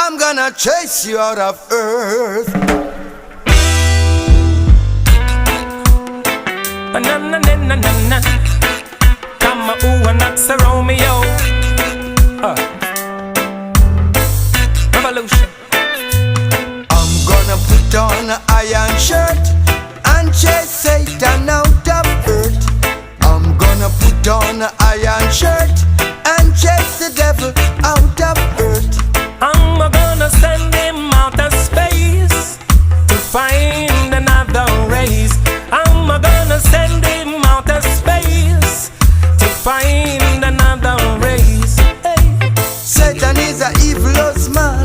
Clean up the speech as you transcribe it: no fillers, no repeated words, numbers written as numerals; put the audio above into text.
I'm gonna chase you out of earth. Na na na na na na. Come ooh and that's a Romeo. Revolution. I'm gonna put on an iron shirt and chase Satan out of earth. I'm gonna put on an iron shirt and chase the devil out of earth. I'm gonna send him out of space to find another race. I'm gonna send him out of space to find another race. Hey. Satan is a evilous man.